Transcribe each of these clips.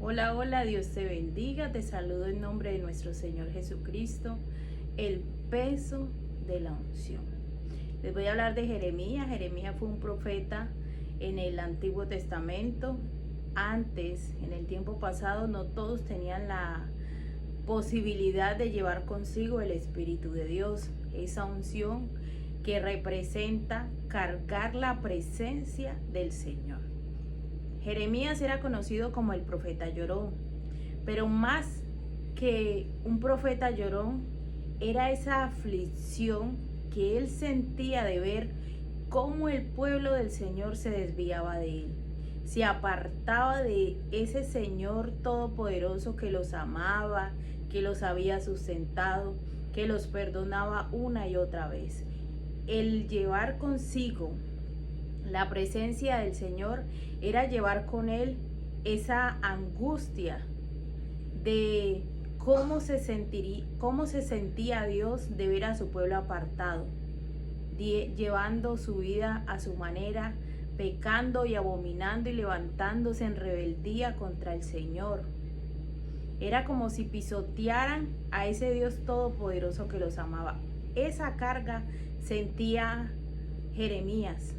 Hola, hola, Dios te bendiga, te saludo en nombre de nuestro Señor Jesucristo, el peso de la unción. Les voy a hablar de Jeremías. Jeremías fue un profeta en el Antiguo Testamento. Antes, en el tiempo pasado, no todos tenían la posibilidad de llevar consigo el Espíritu de Dios, esa unción que representa cargar la presencia del Señor. Jeremías era conocido como el profeta llorón, pero más que un profeta llorón, era esa aflicción que él sentía de ver cómo el pueblo del Señor se desviaba de él, se apartaba de ese Señor todopoderoso que los amaba, que los había sustentado, que los perdonaba una y otra vez. El llevar consigo la presencia del Señor era llevar con él esa angustia de cómo se sentía Dios de ver a su pueblo apartado, llevando su vida a su manera, pecando y abominando y levantándose en rebeldía contra el Señor. Era como si pisotearan a ese Dios todopoderoso que los amaba. Esa carga sentía Jeremías.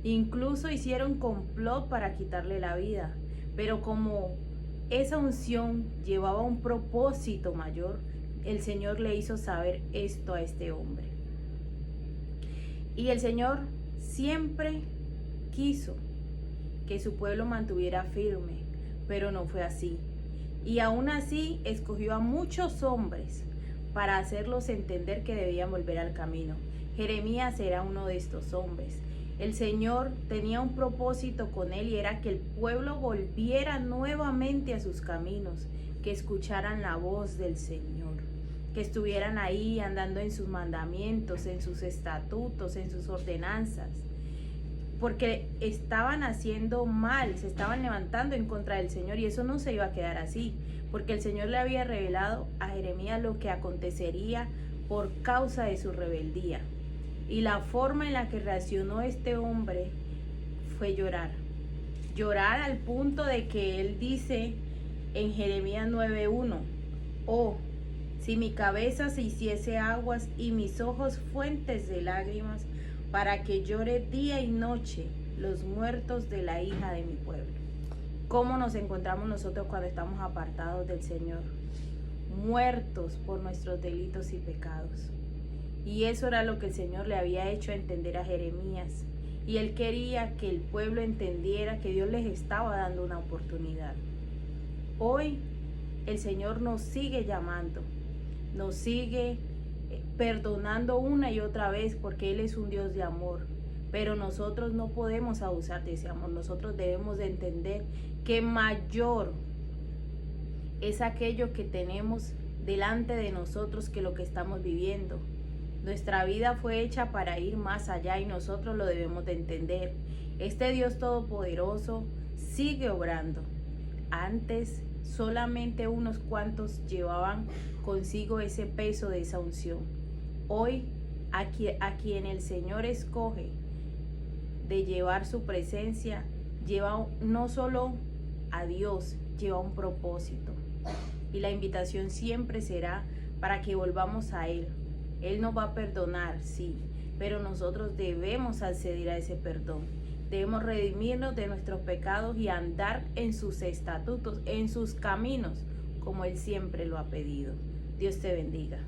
Incluso hicieron complot para quitarle la vida, pero como esa unción llevaba un propósito mayor, el Señor le hizo saber esto a este hombre. Y el Señor siempre quiso que su pueblo mantuviera firme, pero no fue así. Y aún así escogió a muchos hombres para hacerlos entender que debían volver al camino. Jeremías era uno de estos hombres. El Señor tenía un propósito con él y era que el pueblo volviera nuevamente a sus caminos, que escucharan la voz del Señor, que estuvieran ahí andando en sus mandamientos, en sus estatutos, en sus ordenanzas, porque estaban haciendo mal, se estaban levantando en contra del Señor y eso no se iba a quedar así, porque el Señor le había revelado a Jeremías lo que acontecería por causa de su rebeldía. Y la forma en la que reaccionó este hombre fue llorar. Llorar al punto de que él dice en Jeremías 9:1, oh, si mi cabeza se hiciese aguas y mis ojos fuentes de lágrimas, para que llore día y noche los muertos de la hija de mi pueblo. ¿Cómo nos encontramos nosotros cuando estamos apartados del Señor? Muertos por nuestros delitos y pecados. Y eso era lo que el Señor le había hecho entender a Jeremías. Y él quería que el pueblo entendiera que Dios les estaba dando una oportunidad. Hoy el Señor nos sigue llamando, nos sigue perdonando una y otra vez porque Él es un Dios de amor. Pero nosotros no podemos abusar de ese amor. Nosotros debemos de entender que mayor es aquello que tenemos delante de nosotros que lo que estamos viviendo. Nuestra vida fue hecha para ir más allá y nosotros lo debemos de entender. Este Dios todopoderoso sigue obrando. Antes solamente unos cuantos llevaban consigo ese peso de esa unción. Hoy a quien el Señor escoge de llevar su presencia, lleva no solo a Dios, lleva un propósito. Y la invitación siempre será para que volvamos a Él. Él nos va a perdonar, sí, pero nosotros debemos acceder a ese perdón. Debemos redimirnos de nuestros pecados y andar en sus estatutos, en sus caminos, como Él siempre lo ha pedido. Dios te bendiga.